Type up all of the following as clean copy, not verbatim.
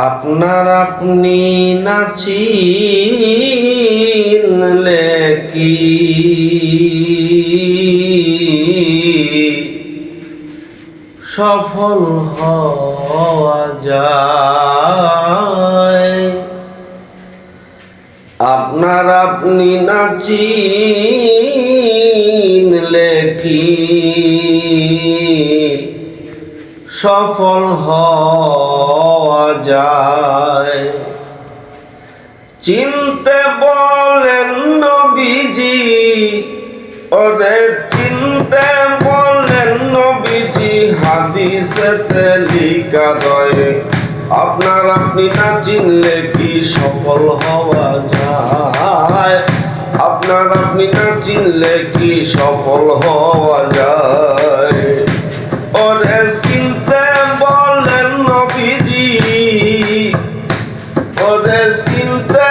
আপনার আপনি না চিনলে কি সফল হওয়া যায়? আপনার আপনি না চিনলে কি সফল হওয়া যায়? চিনতে বলেন নবীজি, ওরে চিনতে বলেন নবীজি, হাদিসেতে লিখা রয় আপনার আপনি না চিনলে কি সফল হওয়া যায়? আপনার আপনি না চিনলে কি সফল হওয়া যায়? ওরে চিনতে বলেন নবীজি, ওরে চিনতে,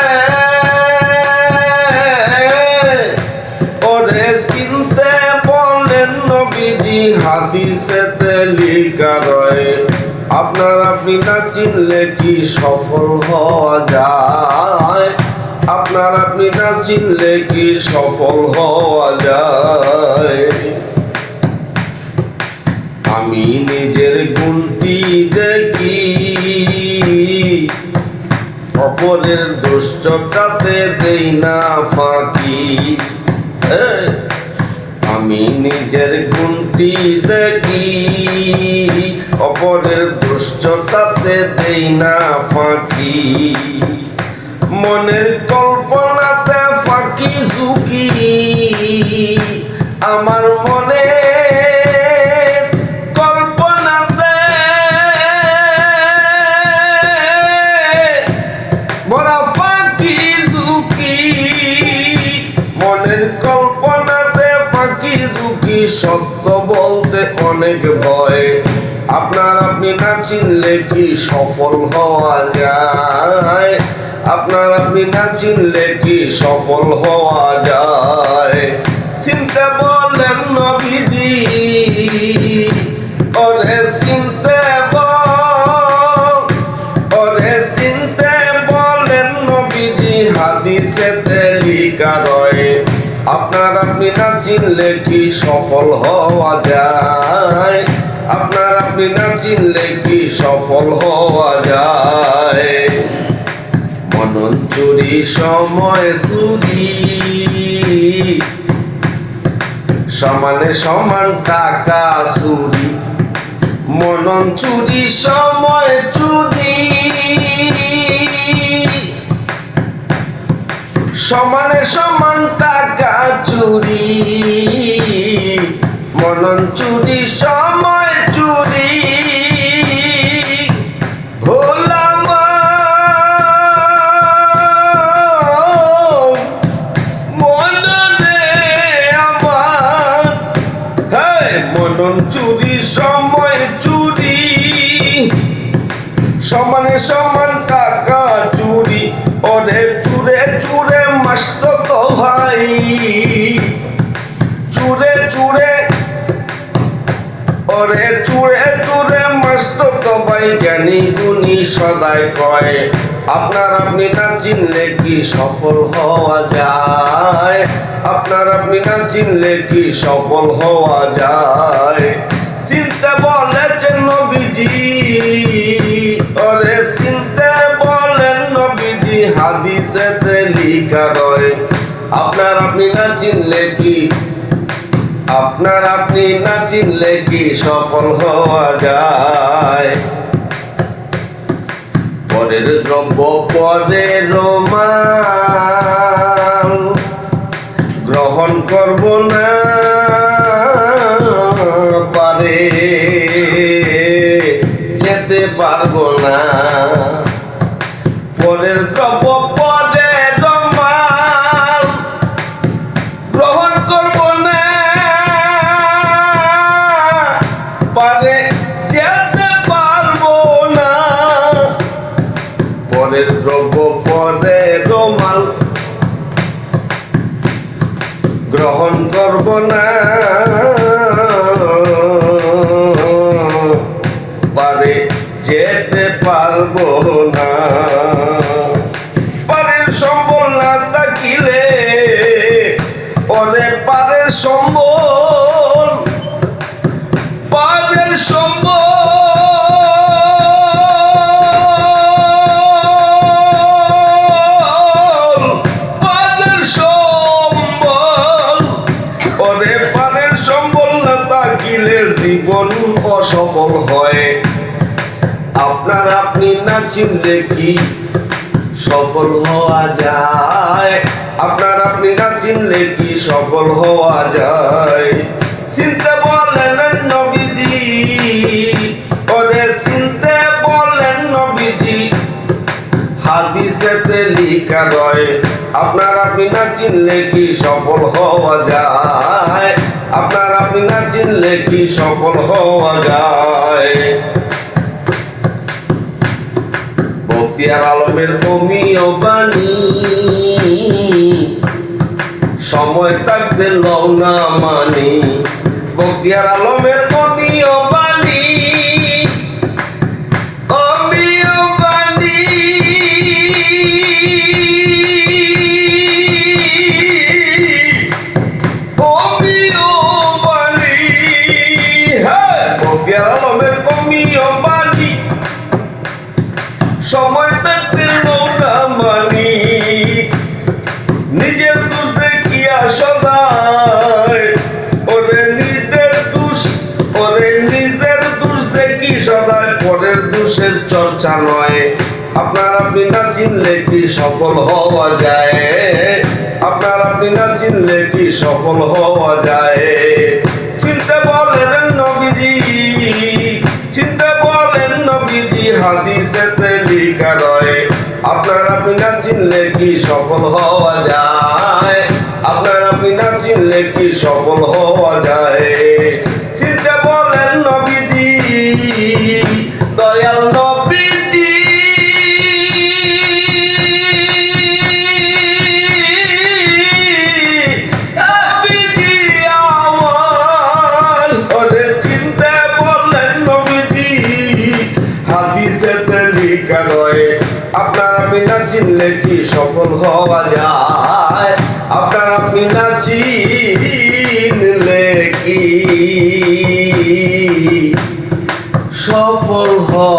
ওরে চিনতে বলেন নবীজি, হাদিসেতে লিখা রয় আপনার আপনি না চিনলে কি সফল হওয়া যায়? আপনার আপনি না চিনলে কি সফল হওয়া যায়? আমি নিজের গুণটি দেখি, অপরের দুষ্টতাতে দেই না ফাঁকি। আমি নিজের গুণটি দেখি, অপরের দুষ্টতাতে দেই না ফাঁকি। মনের কল্পনাতে ফাঁকি ঝুঁকি, আমার মনে কল্পনাতে বড় ফাঁকি ঝুঁকি। মনের কল্পনাতে ফাঁকি ঝুঁকি, সত্য বলতে অনেক ভয়। আপনার আপনি না চিনলে কি সফল হওয়া যায়? আপনার আপনি না চিনলে কি সফল হওয়া যায়? চিনতে বলেন নবীজি, ওরে চিনতে ওরে চিনতে বলেন নবীজি, হাদিসেতে লিখা রয় আপনার আপনি না চিনলে কি সফল হওয়া যায়? আপনার আপনি না চিনলে কি সফল হওয়া যায়? মনন চুরি সময় চুরি, সমানে সমান টাকা চুরি। মনন চুরি সময় চুরি, সমানে সমান টাকা চুরি। মনন চুরি সময় চুরি, ভোলাম মননে আমার। মনন চুরি সময় চুরি, সমানে সমান টাকা চুরি। ওরে চুরে চুরে মস্ত তো ভাই, চুরে চুরে, ওরে চুরে চুরে মস্ত তো ভাই। জ্ঞানী গুণী সদাই কয় আপনার আপনি না চিনলে কি সফল হওয়া যায়? আপনার আপনি না চিনলে কি সফল হওয়া যায়? চিনতে বলেছেন নবীজি, ওরে চিনতে বলেন নবীজি, হাদিসেতে লিখা রয় আপনার আপনি না চিনলে কি, আপনার আপনি না চিনলে কি সফল হওয়া যায়? পরের দ্রব্য পরের মাল গ্রহণ করব না পারে, যেতে পারবো না। পরের দ্রব্য পরের মাল গ্রহণ করব না পারে, যেতে পারবো না। পরের দ্রব্য পরের মাল গ্রহণ করব না পারে, যেতে পারব থাকবো না। পারের সম্বল না থাকিলে ওরে পারের সম্বল, পারের সম্বল, পারের সম্বল, ওরে পারের সম্বল না থাকিলে জীবন অসফল হয়। আপনার আপনি না চিনলে কি সফল হওয়া যায়? আপনার আপনি না চিনলে কি সফল হওয়া যায়? চিনতে বলেন নবীজি, ওরে চিনতে বলেন নবীজি, হাদিসেতে লিখা রয়। আপনার আপনি না চিনলে কি সফল হওয়া যায়? আপনার আপনি না চিনলে কি সফল হওয়া যায়? বখতিয়ার আলমের অমীয় বাণী, সময় থাকতে লও না মানি। বখতিয়ার আলমের অমীয় বাণী, অমীয় বাণী, অমীয় বাণী, হ্যাঁ বখতিয়ার আলমের অমীয় বাণী, সময় থাকতে লও না মানি। নিজের দোষ দেখিয়া সদায়, ওরে নিজের দোষ, ওরে নিজের দোষ দেখি সদায়, পরের দোষের চর্চা নয়। আপনার আপনি না চিনলে কি সফল হওয়া যায়? আপনার আপনি না চিনলে কি সফল হওয়া যায়? চিনতে বলেন নবীজি, চিনতে বলেন নবীজি, হাদিসেতে লিখা রয়। আপনার আপনি না চিনলে কি সফল হওয়া যায়? আপনার আপনি না চিনলে কি সফল হওয়া যায়? চিনতে বলেন নবীজি, দয়াল নবীজি, নবীজি আমার, ওরে চিনতে বলেন নবীজি, হাদিসেতে লিখা রয়। আপনার আপনি না চিনলে কি সফল হওয়া যায়? আপনার আপনি না চিনলে কি সফল হওয়া